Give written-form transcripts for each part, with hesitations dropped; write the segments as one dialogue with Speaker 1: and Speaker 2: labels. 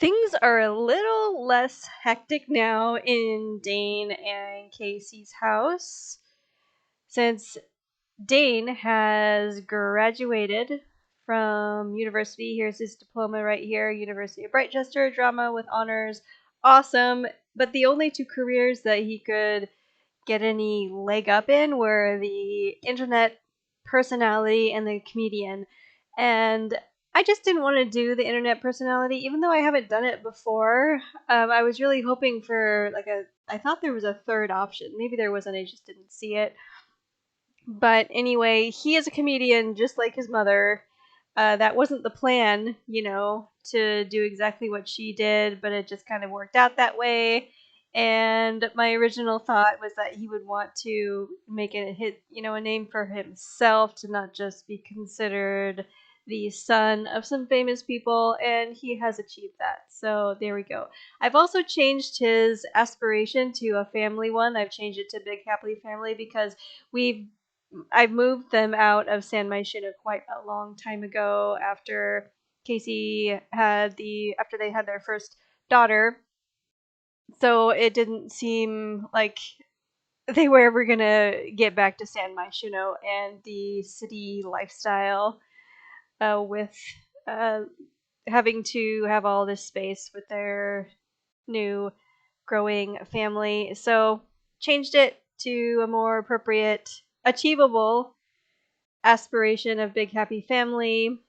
Speaker 1: Things are a little less hectic now in Dane and Casey's house since Dane has graduated from university. Here's his diploma right here, University of Brightchester, drama with honors. Awesome. But the only two careers that he could get any leg up in were the internet personality and the comedian. And I just didn't want to do the internet personality, even though I haven't done it before. I was really hoping for I thought there was a third option. Maybe there wasn't, I just didn't see it. But anyway, he is a comedian just like his mother. That wasn't the plan, to do exactly what she did, but it just kind of worked out that way. And my original thought was that he would want to make a hit, a name for himself, to not just be considered the son of some famous people, and he has achieved that. So there we go. I've also changed his aspiration to a family one. I've changed it to Big Happy Family because we've I moved them out of San Myshuno quite a long time ago after after they had their first daughter. So it didn't seem like they were ever gonna get back to San Myshuno and the city lifestyle, with uh, having to have all this space with their new growing family. So changed it to a more appropriate, achievable aspiration of Big Happy Family.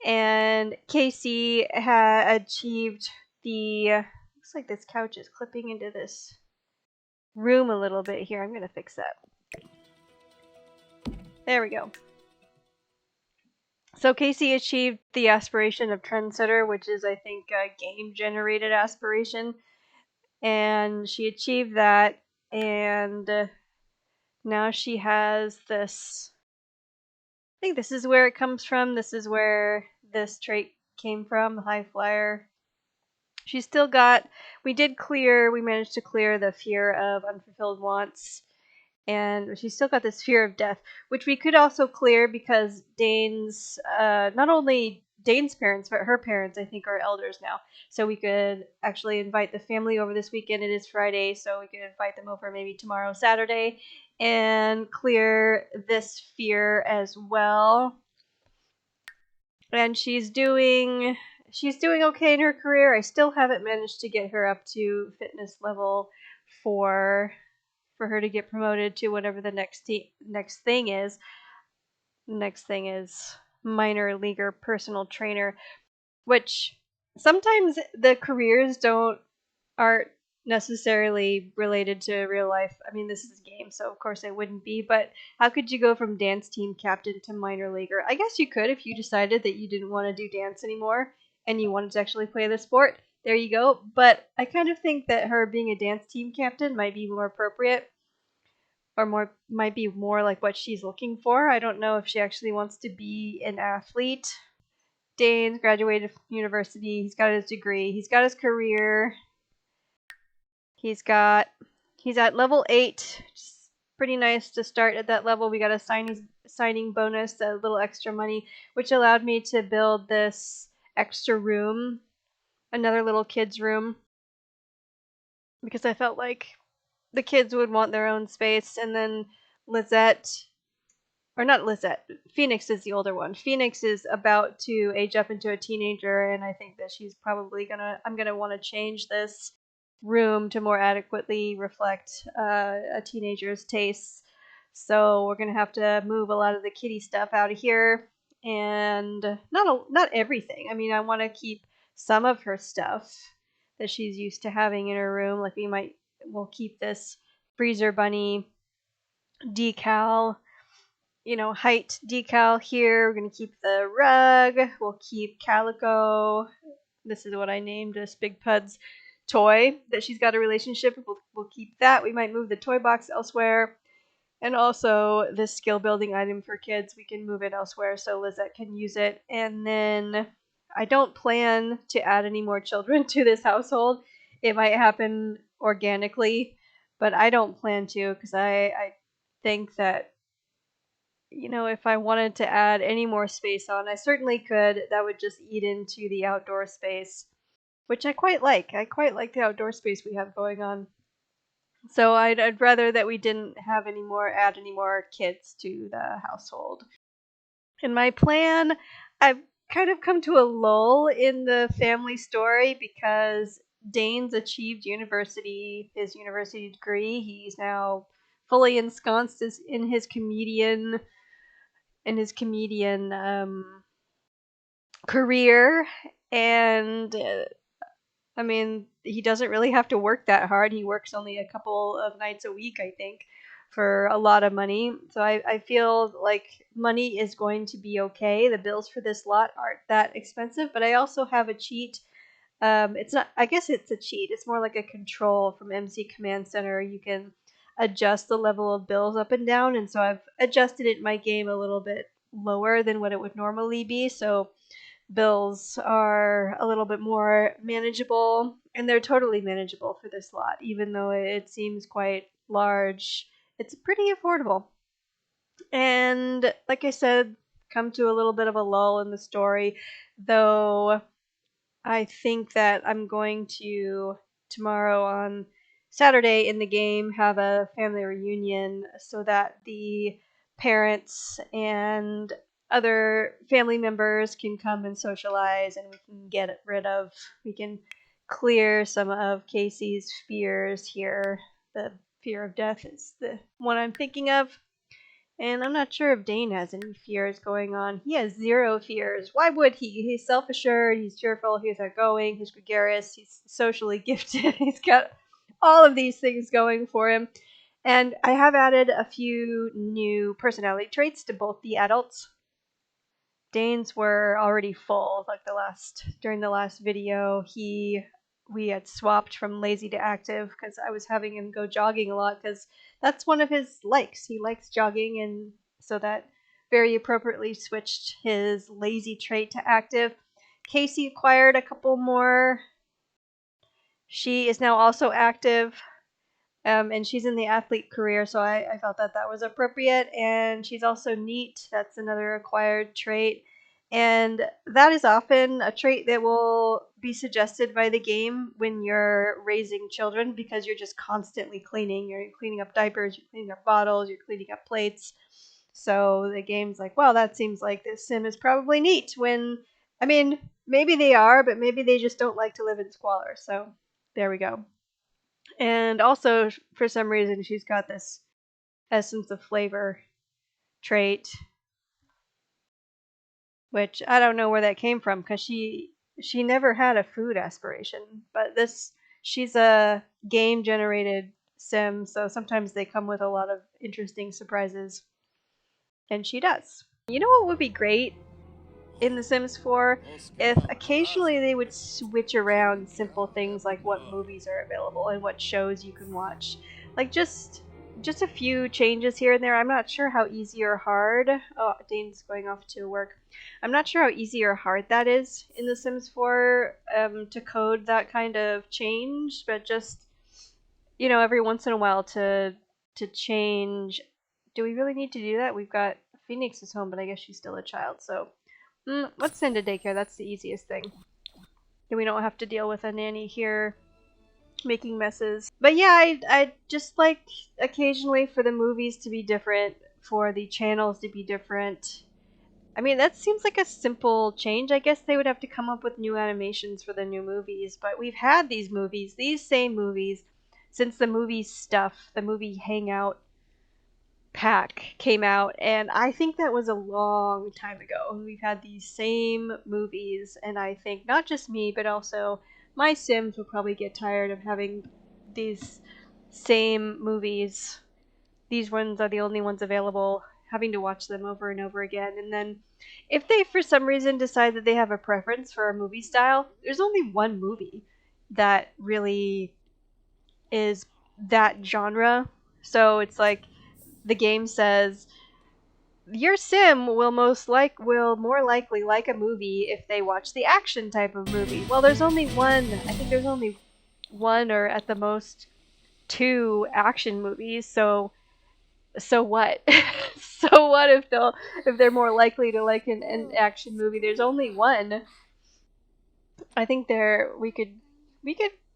Speaker 1: And Casey had achieved the. Looks like this couch is clipping into this room a little bit here. I'm going to fix that. There we go. So Casey achieved the aspiration of trendsetter, which is, I think, a game-generated aspiration. And she achieved that, and now she has this. I think this is where it comes from. This is where this trait came from, the high flyer. She's still got. We managed to clear the fear of unfulfilled wants, and she's still got this fear of death, which we could also clear because not only Dane's parents, but her parents, I think, are elders now. So we could actually invite the family over this weekend. It is Friday, so we could invite them over maybe tomorrow, Saturday, and clear this fear as well. And she's doing okay in her career. I still haven't managed to get her up to fitness level 4 for her to get promoted to whatever the next thing is. Next thing is minor leaguer personal trainer, which sometimes the careers don't aren't necessarily related to real life. I mean, this is a game, so of course it wouldn't be, but how could you go from dance team captain to minor leaguer? I guess you could if you decided that you didn't want to do dance anymore and you wanted to actually play the sport. There you go. But I kind of think that her being a dance team captain might be more appropriate, or might be more like what she's looking for. I don't know if she actually wants to be an athlete. Dane's graduated from university. He's got his degree. He's got his career. He's got he's at level 8. Just pretty nice to start at that level. We got a signing bonus, a little extra money, which allowed me to build this extra room, another little kids room, because I felt like the kids would want their own space. And then Lizette, or not Lizette, Phoenix is the older one. Phoenix is about to age up into a teenager, and I think that I'm gonna want to change this room to more adequately reflect a teenager's tastes. So we're gonna have to move a lot of the kitty stuff out of here, and not everything. I mean, I want to keep some of her stuff that she's used to having in her room. Like we'll keep this freezer bunny decal, height decal here. We're going to keep the rug. We'll keep Calico. This is what I named this Big Pud's toy that she's got a relationship with. We'll keep that. We might move the toy box elsewhere. And also this skill building item for kids, we can move it elsewhere so Lizette can use it. And then I don't plan to add any more children to this household. It might happen organically, but I don't plan to, because I think that, if I wanted to add any more space on, I certainly could. That would just eat into the outdoor space. which I quite like. I quite like the outdoor space we have going on. So I'd rather that we didn't have add any more kids to the household. In my plan, I've kind of come to a lull in the family story because Dane's achieved his university degree. He's now fully ensconced in his comedian career, and I mean, he doesn't really have to work that hard. He works only a couple of nights a week, I think, for a lot of money. So I feel like money is going to be okay. The bills for this lot aren't that expensive, but I also have a cheat. It's not, I guess it's a cheat. It's more like a control from MC Command Center. You can adjust the level of bills up and down. And so I've adjusted it in my game a little bit lower than what it would normally be. So bills are a little bit more manageable, and they're totally manageable for this lot, even though it seems quite large. It's pretty affordable. And like I said, come to a little bit of a lull in the story, though I think that I'm going to tomorrow on Saturday in the game have a family reunion so that the parents and other family members can come and socialize, and we can clear some of Casey's fears here. The fear of death is the one I'm thinking of. And I'm not sure if Dane has any fears going on. He has zero fears. Why would he? He's self-assured, he's cheerful, he's outgoing, he's gregarious, he's socially gifted. He's got all of these things going for him. And I have added a few new personality traits to both the adults. Dane's were already full. Like during the last video, we had swapped from lazy to active because I was having him go jogging a lot because that's one of his likes. He likes jogging, and so that very appropriately switched his lazy trait to active. Casey acquired a couple more. She is now also active. And she's in the athlete career, so I felt that that was appropriate. And she's also neat. That's another acquired trait. And that is often a trait that will be suggested by the game when you're raising children because you're just constantly cleaning. You're cleaning up diapers, you're cleaning up bottles, you're cleaning up plates. So the game's like, well, that seems like this sim is probably neat. When, I mean, maybe they are, but maybe they just don't like to live in squalor. So there we go. And also, for some reason, she's got this essence of flavor trait, which I don't know where that came from because she never had a food aspiration. But she's a game generated sim, so sometimes they come with a lot of interesting surprises, and she does. You know what would be great in The Sims 4? If occasionally they would switch around simple things like what movies are available and what shows you can watch. Like just a few changes here and there. I'm not sure how easy or hard. Oh, Dane's going off to work. I'm not sure how easy or hard that is in The Sims 4 to code that kind of change, but just every once in a while to change. Do we really need to do that? We've got Phoenix is home, but I guess she's still a child, so let's send to daycare. That's the easiest thing. And we don't have to deal with a nanny here making messes. But yeah, I just like occasionally for the movies to be different, for the channels to be different. I mean, that seems like a simple change. I guess they would have to come up with new animations for the new movies, but we've had these same movies, since the movie Hangout pack came out, and I think that was a long time ago. We've had these same movies, and I think not just me, but also my Sims will probably get tired of having these same movies. These ones are the only ones available, having to watch them over and over again. And then if they for some reason decide that they have a preference for a movie style, there's only one movie that really is that genre. So it's like the game says your sim will more likely like a movie if they watch the action type of movie. Well, there's only one. I think there's only one or at the most two action movies. So what? So what if they're more likely to like an action movie? There's only one. I think we could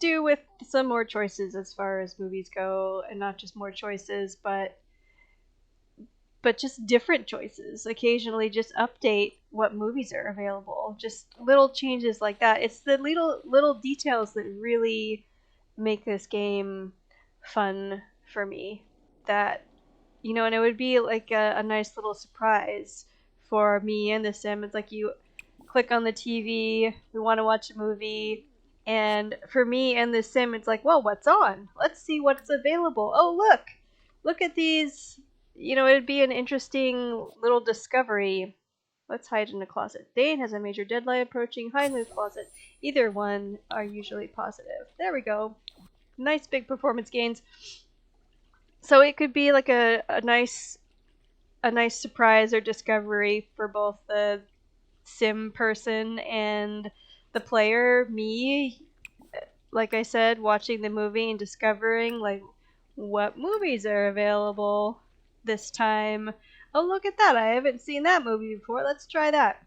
Speaker 1: do with some more choices as far as movies go, and not just more choices, but just different choices. Occasionally, just update what movies are available. Just little changes like that. It's the little details that really make this game fun for me. That and it would be like a nice little surprise for me and the sim. It's like you click on the TV, we want to watch a movie, and for me and the sim, it's like, well, what's on? Let's see what's available. Oh, look at these. It'd be an interesting little discovery. Let's hide in the closet. Dane has a major deadline approaching. Hide in the closet. Either one are usually positive. There we go. Nice big performance gains. So it could be like a nice surprise or discovery for both the sim person and the player. Me, like I said, watching the movie and discovering like what movies are available this time. Oh, look at that. I haven't seen that movie before. Let's try that.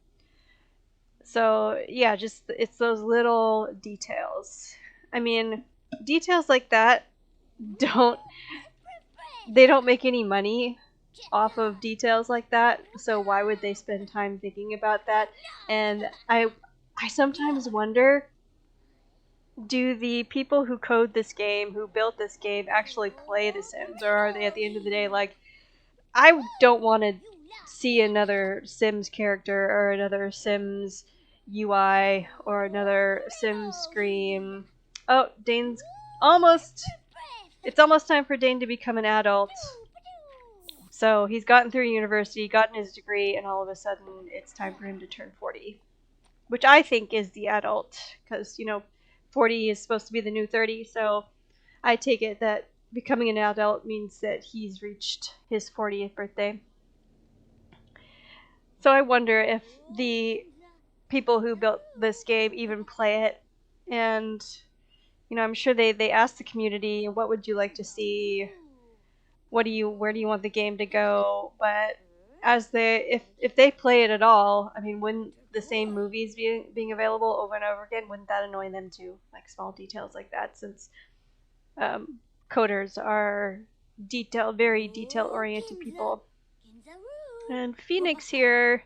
Speaker 1: So, yeah, just it's those little details. I mean, details like that don't they don't make any money off of details like that, so why would they spend time thinking about that? And I sometimes wonder, do the people who code this game, who built this game, actually play The Sims, or are they at the end of the day like, I don't want to see another Sims character or another Sims UI or another Sims screen. Oh, Dane's almost. It's almost time for Dane to become an adult. So he's gotten through university, gotten his degree, and all of a sudden it's time for him to turn 40. Which I think is the adult, because, 40 is supposed to be the new 30, so I take it that becoming an adult means that he's reached his 40th birthday. So I wonder if the people who built this game even play it, and, I'm sure they asked the community, what would you like to see? Where do you want the game to go? But if they play it at all, I mean, wouldn't the same movies being available over and over again, wouldn't that annoy them too? Like small details like that, since coders are very detail oriented people. And Phoenix here,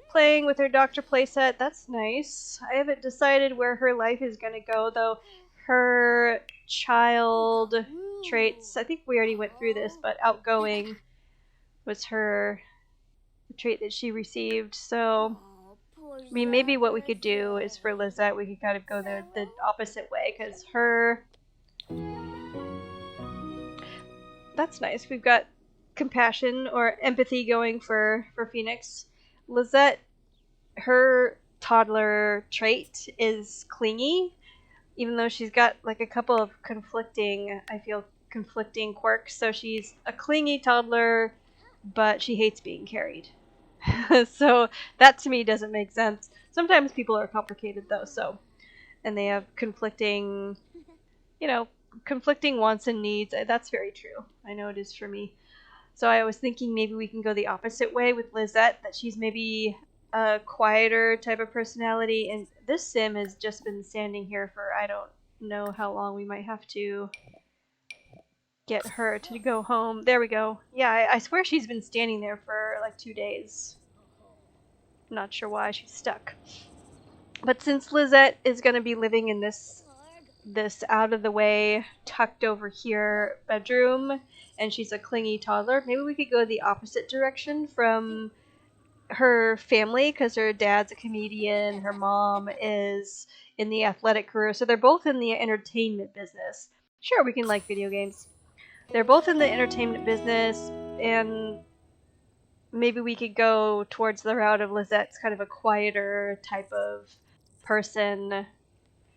Speaker 1: playing with her Doctor playset. That's nice. I haven't decided where her life is gonna go though. Her child traits, I think we already went through this, but outgoing was her trait that she received. So, I mean, maybe what we could do is for Lizette, we could kind of go the opposite way, because that's nice. We've got compassion or empathy going for Phoenix. Lizette, her toddler trait is clingy, even though she's got like a couple of conflicting quirks. So she's a clingy toddler, but she hates being carried. So that to me doesn't make sense. Sometimes people are complicated though, and they have you know, conflicting wants and needs. That's very true. I know it is for me. So I was thinking maybe we can go the opposite way with Lizette, that she's maybe a quieter type of personality, and this sim has just been standing here for I don't know how long. We might have to get her to go home. There we go. Yeah, I swear she's been standing there for like 2 days. Not sure why she's stuck. But since Lizette is going to be living in this out of the way, tucked over here bedroom, and she's a clingy toddler, maybe we could go the opposite direction from her family, because her dad's a comedian, her mom is in the athletic career, so they're both in the entertainment business. Sure, we can like video games. They're both in the entertainment business, and maybe we could go towards the route of Lizette's kind of a quieter type of person.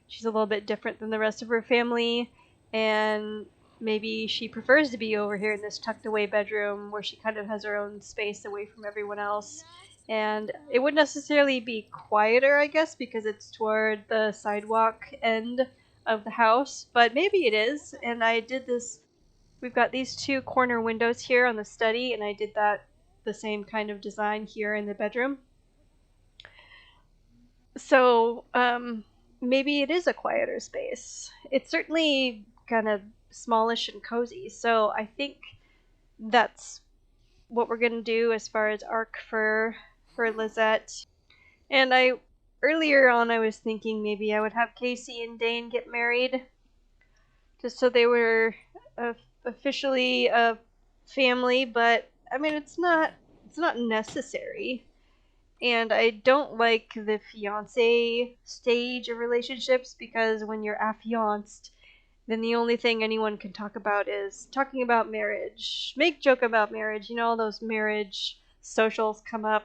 Speaker 1: She's a little bit different than the rest of her family, and maybe she prefers to be over here in this tucked away bedroom where she kind of has her own space away from everyone else. And it wouldn't necessarily be quieter, I guess, because it's toward the sidewalk end of the house, but maybe it is. And I did this. We've got these two corner windows here on the study, and I did the same kind of design here in the bedroom. So, maybe it is a quieter space. It's certainly kind of smallish and cozy, so I think that's what we're gonna do as far as arc for Lizette. And earlier on I was thinking maybe I would have Casey and Dane get married, just so they were officially a family. But I mean, it's not necessary. And I don't like the fiance stage of relationships, because when you're affianced, then the only thing anyone can talk about is talking about marriage. Make joke about marriage. All those marriage socials come up,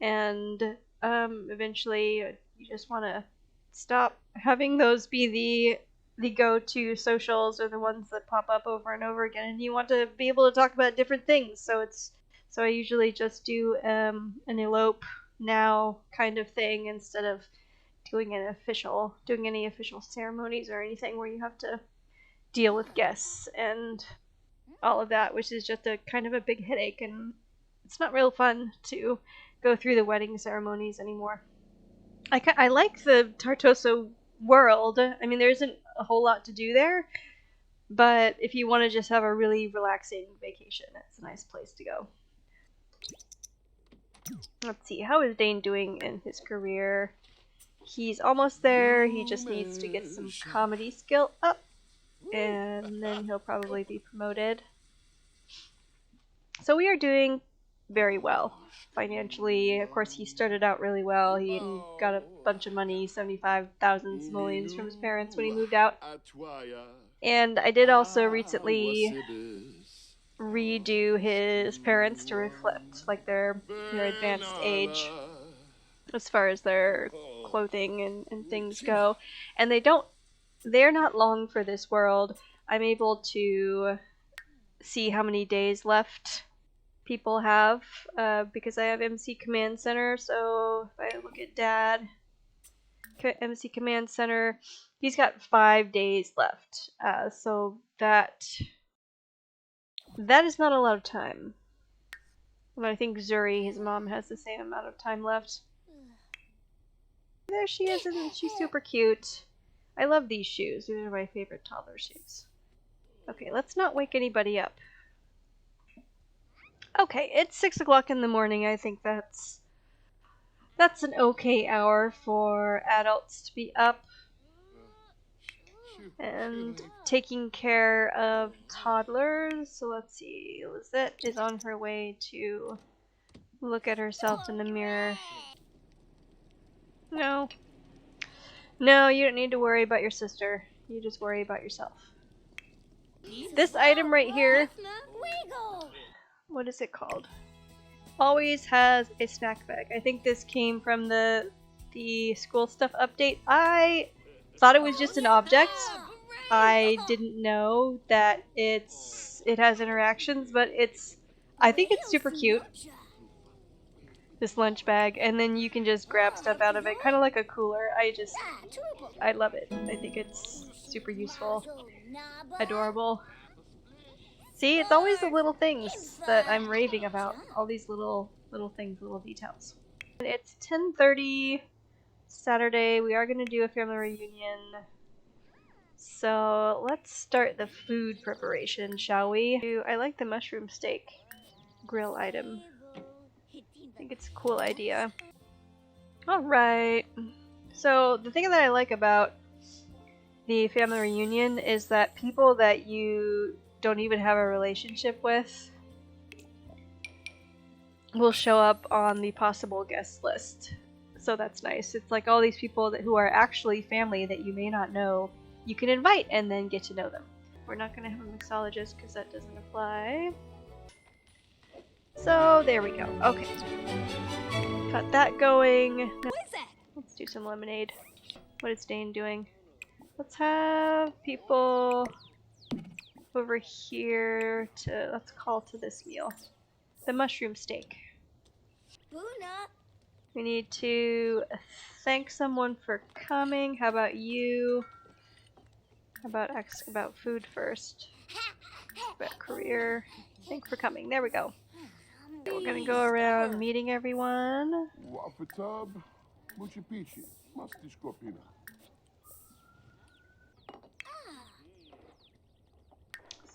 Speaker 1: and eventually you just want to stop having those be the go-to socials, or the ones that pop up over and over again, and you want to be able to talk about different things. So I usually just do an elope now kind of thing, instead of doing any official ceremonies or anything where you have to deal with guests and all of that, which is just a kind of a big headache, and it's not real fun to go through the wedding ceremonies anymore. I like the Tartosa world. I mean, there isn't a whole lot to do there, but if you want to just have a really relaxing vacation, it's a nice place to go. Let's see, how is Dane doing in his career? He's almost there. He just needs to get some comedy skill up, and then he'll probably be promoted. So we are doing very well financially. Of course, he started out really well. He got a bunch of money, 75,000 simoleons from his parents when he moved out. And I did also recently redo his parents to reflect like their advanced age as far as their clothing and things go. And they're not long for this world. I'm able to see how many days left people have, because I have MC Command Center. So if I look at Dad, MC Command Center, he's got 5 days left. So that is not a lot of time. And I think Zuri, his mom, has the same amount of time left. There she is, and she's super cute. I love these shoes. These are my favorite toddler shoes. Okay, let's not wake anybody up. Okay, it's 6 o'clock in the morning. I think that's an okay hour for adults to be up and taking care of toddlers. So let's see, Lizette is on her way to look at herself in the mirror. No, you don't need to worry about your sister. You just worry about yourself. This item right here, what is it called? Always has a snack bag. I think this came from the school stuff update. I thought it was just an object. I didn't know that it has interactions, but I think it's super cute, this lunch bag, and then you can just grab stuff out of it, kind of like a cooler. I love it. I think it's super useful, adorable. See, it's always the little things that I'm raving about. All these little things, little details. It's 10:30 Saturday. We are going to do a family reunion. So let's start the food preparation, shall we? I like the mushroom steak grill item. I think it's a cool idea. Alright. So the thing that I like about the family reunion is that people that you don't even have a relationship with will show up on the possible guest list. So that's nice. It's like all these people who are actually family that you may not know, you can invite and then get to know them. We're not going to have a mixologist because that doesn't apply. So there we go. Okay. Got that going. Let's do some lemonade. What is Dane doing? Let's have people over here let's call to this meal. The mushroom steak. We need to thank someone for coming. How about you? How about ask about food first? About career. Thanks for coming. There we go. So we're gonna go around meeting everyone.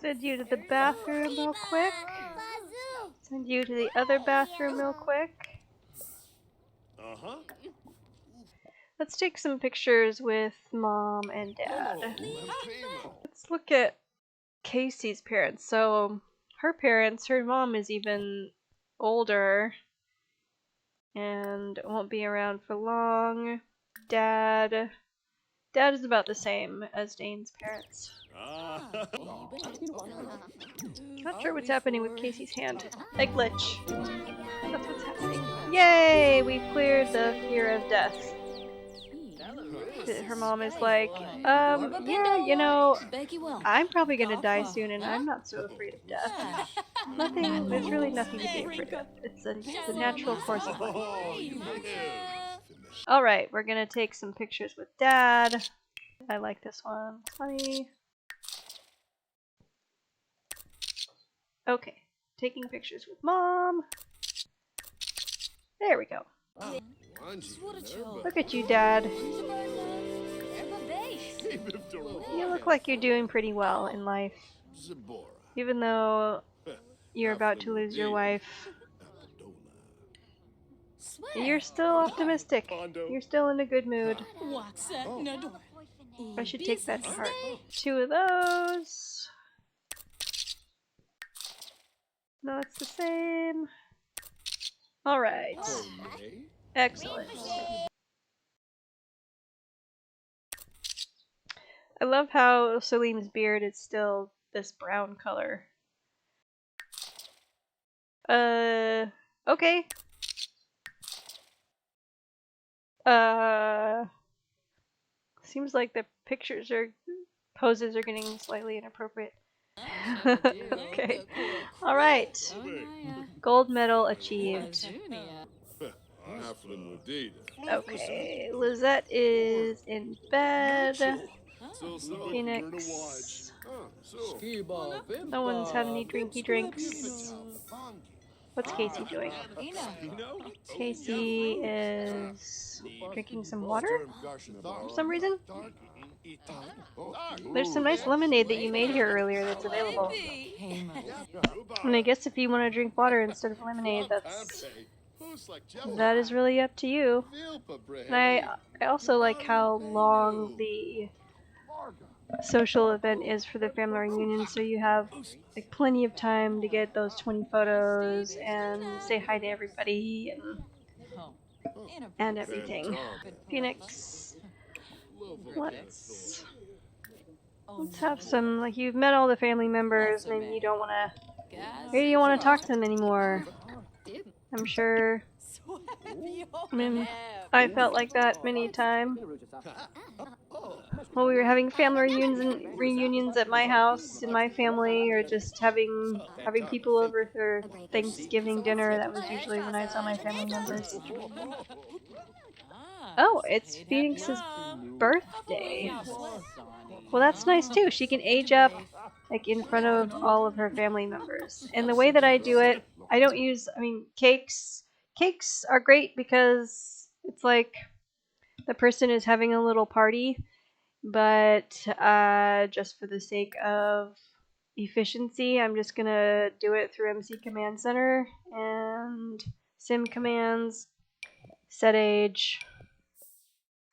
Speaker 1: Send you to the bathroom real quick. Send you to the other bathroom real quick. Let's take some pictures with Mom and Dad. Let's look at Casey's parents. So her parents, her mom is even older and won't be around for long. Dad is about the same as Dane's parents. Not sure what's happening with Casey's hand. Egg glitch. That's what's happening. Yay! We cleared the fear of death. Her mom is like, yeah, you know, I'm probably gonna die soon and I'm not so afraid of death. There's really nothing to be afraid of. It's a natural course of life. Alright, we're gonna take some pictures with Dad. I like this one. It's funny. Okay, taking pictures with Mom. There we go. Look at you, Dad. You look like you're doing pretty well in life. Even though you're about to lose your wife, you're still optimistic. You're still in a good mood. I should take that to heart. 2 of those. No, it's the same. Alright. Excellent. I love how Salim's beard is still this brown color. Okay. Seems like the poses are getting slightly inappropriate. Okay. Alright. Gold medal achieved. Okay, Lizette is in bed. Phoenix. No one's had any drinky drinks. What's Casey doing? Casey is drinking some water for some reason. There's some nice lemonade that you made here earlier that's available. And I guess if you want to drink water instead of lemonade, that is really up to you. And I also like how long the social event is for the family reunion, so you have like plenty of time to get those 20 photos and say hi to everybody and everything. Phoenix, let's have some, like, you've met all the family members, maybe you don't want to talk to them anymore. I'm sure. I mean, I felt like that many times. While we were having family reunions at my house, in my family, or just having people over for Thanksgiving dinner, that was usually when I saw my family members. Oh, it's Phoenix's birthday. Well, that's nice too. She can age up, like, in front of all of her family members. And the way that I do it, I don't use, cakes. Cakes are great because it's like the person is having a little party, but just for the sake of efficiency, I'm just gonna do it through MC Command Center and sim commands, set age,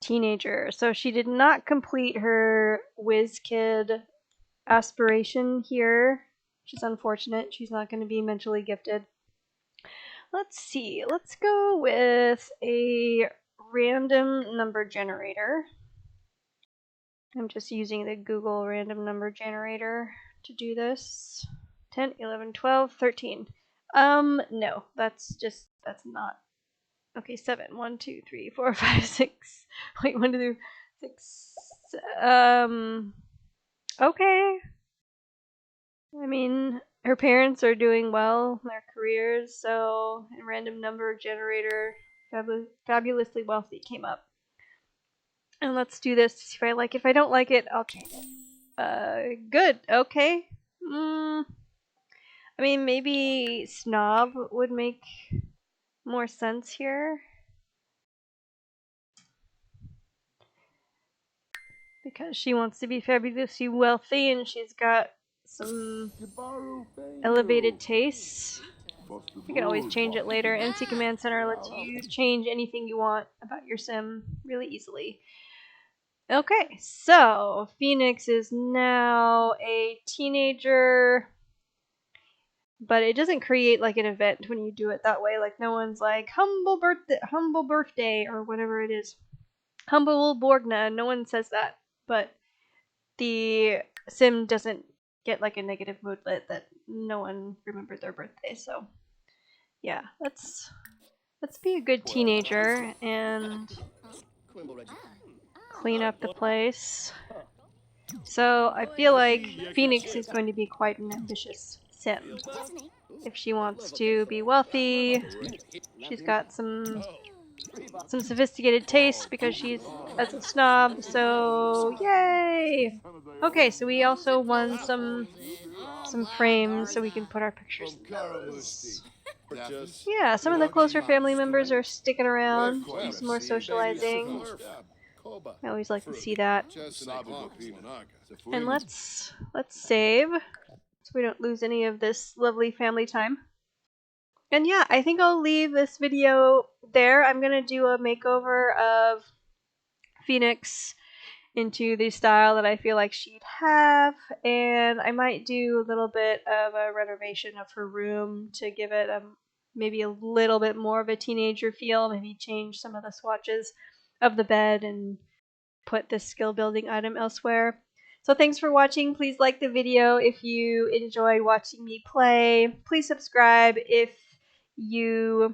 Speaker 1: teenager. So she did not complete her WizKid aspiration here, which is unfortunate. She's not going to be mentally gifted. Let's see. Let's go with a random number generator. I'm just using the Google random number generator to do this. 10, 11, 12, 13. No, that's not. Okay, 7. 1, 2, 3, 4, 5, 6. Wait, 1, 2, 3, 6. Okay. I mean, her parents are doing well in their careers, so a random number generator, fabulously wealthy, came up. And let's do this to see if I like it. If I don't like it, I'll change it. Good. Okay. Maybe snob would make more sense here. Because she wants to be fabulously wealthy and she's got some elevated tastes. You can always change it later. NC Command Center lets you change anything you want about your sim really easily. Okay, so Phoenix is now a teenager, but it doesn't create like an event when you do it that way. Like no one's like humble birthday or whatever it is. Humble Borgna. No one says that, but the sim doesn't get like a negative moodlet that no one remembered their birthday. So yeah, let's be a good teenager and clean up the place. So I feel like Phoenix is going to be quite an ambitious sim. If she wants to be wealthy, she's got some sophisticated taste because she's as a snob, so yay! Okay, so we also won some frames so we can put our pictures in those. Yeah, some of the closer family members are sticking around, do some more socializing. I always like to see that. And let's save so we don't lose any of this lovely family time. And yeah, I think I'll leave this video there. I'm gonna do a makeover of Phoenix into the style that I feel like she'd have, and I might do a little bit of a renovation of her room to give it maybe a little bit more of a teenager feel, maybe change some of the swatches of the bed and put this skill building item elsewhere. So thanks for watching. Please like the video if you enjoyed watching me play. Please subscribe if you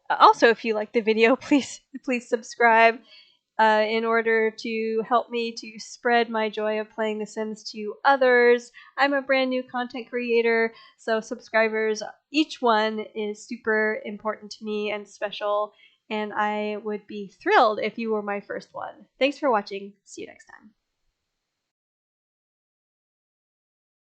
Speaker 1: like the video. Please subscribe in order to help me to spread my joy of playing The Sims to others. I'm a brand new content creator, so subscribers, each one is super important to me and special, and I would be thrilled if you were my first one. Thanks for watching. See you next time.